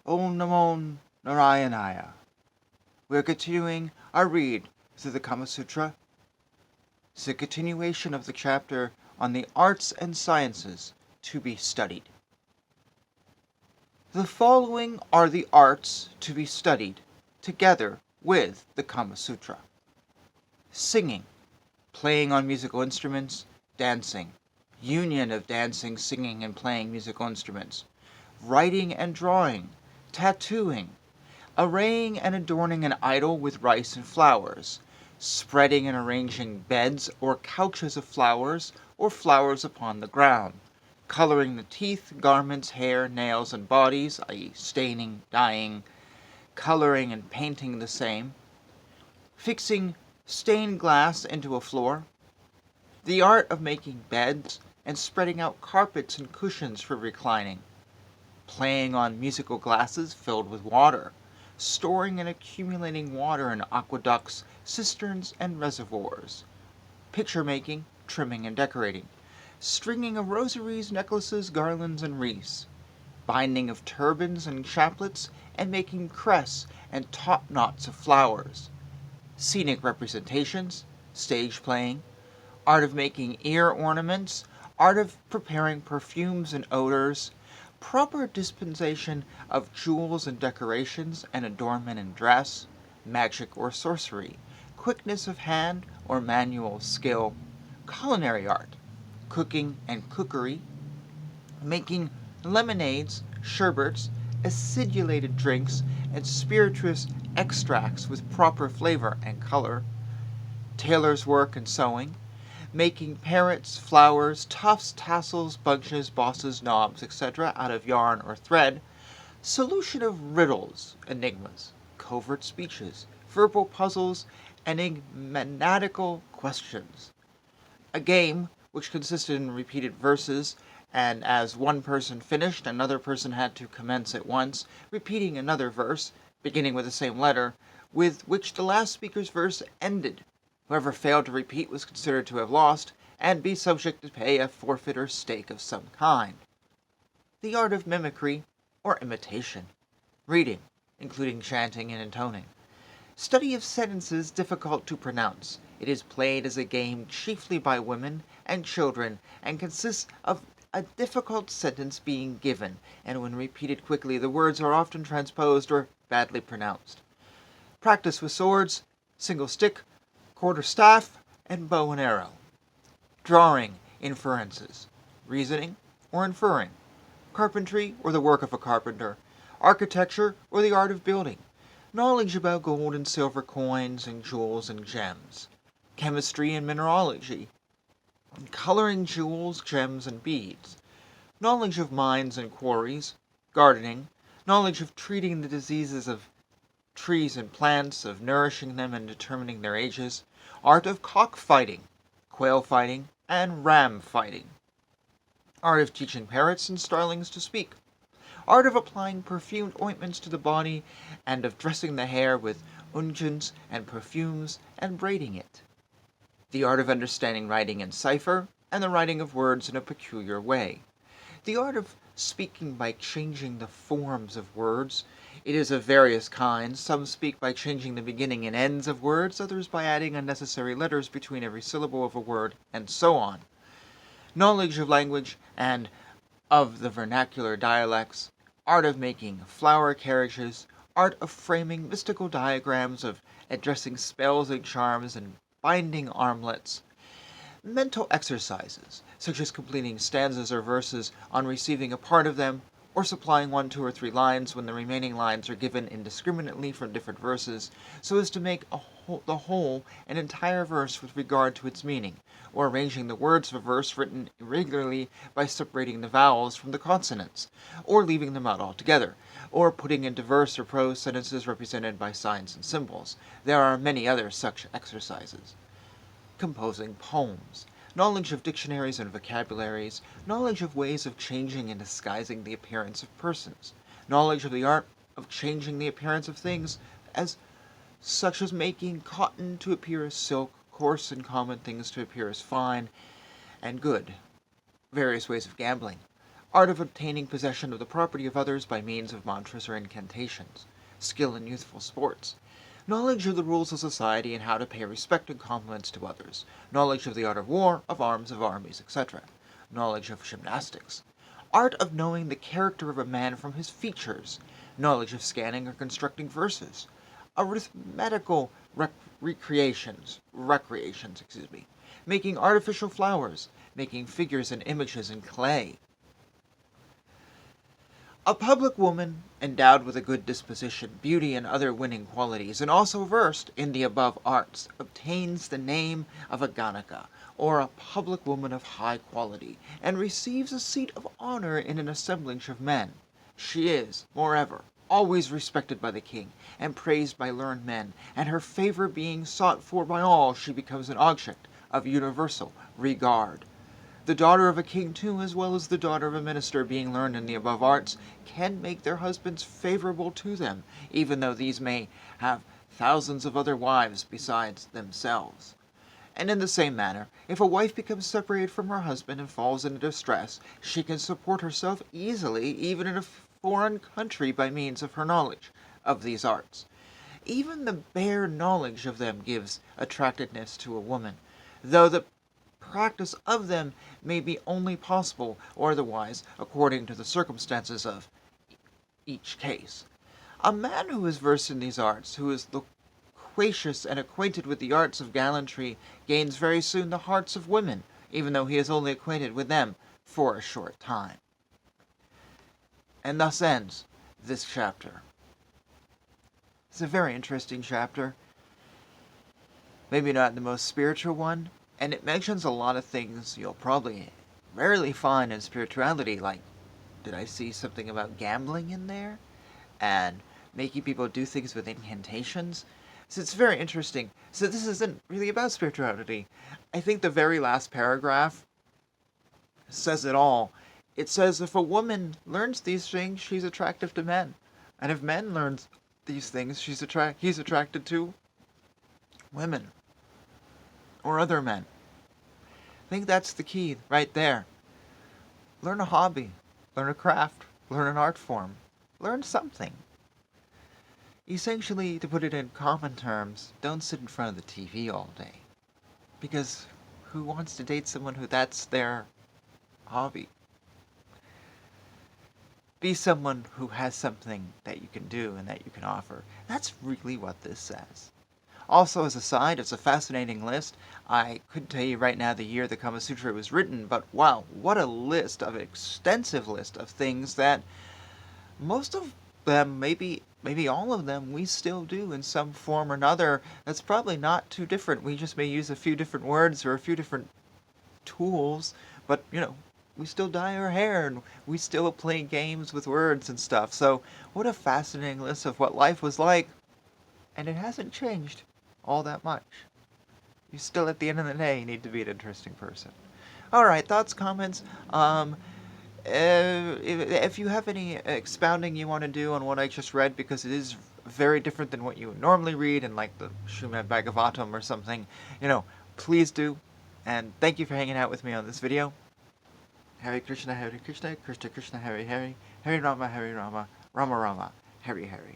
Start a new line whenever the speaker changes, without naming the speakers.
Om Namo Narayanaya. We are continuing our read through the Kama Sutra. It's a continuation of the chapter on the arts and sciences to be studied. The following are the arts to be studied together with the Kama Sutra: singing, playing on musical instruments, dancing, union of dancing, singing, and playing musical instruments, writing and drawing, tattooing, arraying and adorning an idol with rice and flowers, spreading and arranging beds or couches of flowers or flowers upon the ground, coloring the teeth, garments, hair, nails, and bodies, i.e. staining, dyeing, coloring and painting the same, fixing stained glass into a floor, the art of making beds and spreading out carpets and cushions for reclining, playing on musical glasses filled with water, storing and accumulating water in aqueducts, cisterns, and reservoirs, picture making, trimming and decorating, stringing of rosaries, necklaces, garlands, and wreaths, binding of turbans and chaplets, and making crests and top knots of flowers, scenic representations, stage playing, art of making ear ornaments, art of preparing perfumes and odors, proper dispensation of jewels and decorations and adornment and dress, magic or sorcery, quickness of hand or manual skill, culinary art, cooking and cookery, making lemonades, sherbets, acidulated drinks, and spirituous extracts with proper flavor and color, tailor's work and sewing, making parrots, flowers, tufts, tassels, bunches, bosses, knobs, etc. out of yarn or thread, solution of riddles, enigmas, covert speeches, verbal puzzles, enigmatical questions. A game which consisted in repeated verses, and as one person finished, another person had to commence at once, repeating another verse, beginning with the same letter, with which the last speaker's verse ended. Whoever failed to repeat was considered to have lost, and be subject to pay a forfeit or stake of some kind. The art of mimicry, or imitation. Reading, including chanting and intoning. Study of sentences difficult to pronounce. It is played as a game chiefly by women and children, and consists of a difficult sentence being given, and when repeated quickly the words are often transposed or badly pronounced. Practice with swords, single stick, quarter staff, and bow and arrow. Drawing, inferences, reasoning, or inferring. Carpentry, or the work of a carpenter. Architecture, or the art of building. Knowledge about gold and silver coins and jewels and gems. Chemistry and mineralogy. Coloring jewels, gems, and beads. Knowledge of mines and quarries. Gardening. Knowledge of treating the diseases of trees and plants, of nourishing them and determining their ages, art of cockfighting, quail fighting, and ram fighting, art of teaching parrots and starlings to speak, art of applying perfumed ointments to the body, and of dressing the hair with unguents and perfumes and braiding it, the art of understanding writing in cipher, and the writing of words in a peculiar way, the art of speaking by changing the forms of words. It is of various kinds. Some speak by changing the beginning and ends of words, others by adding unnecessary letters between every syllable of a word, and so on. Knowledge of language and of the vernacular dialects, art of making flower carriages, art of framing mystical diagrams, of addressing spells and charms, and binding armlets. Mental exercises, such as completing stanzas or verses on receiving a part of them, or supplying 1, 2, or 3 lines when the remaining lines are given indiscriminately from different verses, so as to make the whole an entire verse with regard to its meaning, or arranging the words of a verse written irregularly by separating the vowels from the consonants, or leaving them out altogether, or putting into verse or prose sentences represented by signs and symbols. There are many other such exercises. Composing poems, knowledge of dictionaries and vocabularies, knowledge of ways of changing and disguising the appearance of persons, knowledge of the art of changing the appearance of things, such as making cotton to appear as silk, coarse and common things to appear as fine and good, various ways of gambling, art of obtaining possession of the property of others by means of mantras or incantations, skill in youthful sports, knowledge of the rules of society and how to pay respect and compliments to others, knowledge of the art of war, of arms, of armies, etc., knowledge of gymnastics, art of knowing the character of a man from his features, knowledge of scanning or constructing verses, arithmetical recreations, making artificial flowers, making figures and images in clay. A public woman, endowed with a good disposition, beauty, and other winning qualities, and also versed in the above arts, obtains the name of a Ganaka, or a public woman of high quality, and receives a seat of honor in an assemblage of men. She is, moreover, always respected by the king, and praised by learned men, and her favor being sought for by all, she becomes an object of universal regard. The daughter of a king, too, as well as the daughter of a minister, being learned in the above arts, can make their husbands favorable to them, even though these may have thousands of other wives besides themselves. And in the same manner, if a wife becomes separated from her husband and falls into distress, she can support herself easily, even in a foreign country, by means of her knowledge of these arts. Even the bare knowledge of them gives attractiveness to a woman, though the practice of them may be only possible or otherwise according to the circumstances of each case. A man who is versed in these arts, who is loquacious and acquainted with the arts of gallantry, gains very soon the hearts of women, even though he is only acquainted with them for a short time. And thus ends this chapter. It's a very interesting chapter. Maybe not the most spiritual one, and it mentions a lot of things you'll probably rarely find in spirituality, like, did I see something about gambling in there? And making people do things with incantations? So it's very interesting. So this isn't really about spirituality. I think the very last paragraph says it all. It says if a woman learns these things, she's attractive to men. And if men learn these things, he's attracted to women. Or other men. I think that's the key right there. Learn a hobby, learn a craft, learn an art form, learn something. Essentially, to put it in common terms, don't sit in front of the TV all day. Because who wants to date someone who that's their hobby? Be someone who has something that you can do and that you can offer. That's really what this says. Also, as a side, it's a fascinating list. I couldn't tell you right now the year the Kama Sutra was written, but wow, what a list, of an extensive list of things that most of them, maybe all of them, we still do in some form or another. That's probably not too different. We just may use a few different words or a few different tools, but, we still dye our hair and we still play games with words and stuff. So, what a fascinating list of what life was like, and it hasn't changed all that much. You still, at the end of the day, need to be an interesting person. Alright, thoughts, comments? If you have any expounding you want to do on what I just read, because it is very different than what you would normally read in like the Srimad Bhagavatam or something, please do. And thank you for hanging out with me on this video. Hare Krishna, Krishna Krishna, Hare Hare, Hare Rama, Rama Rama, Hare Hare.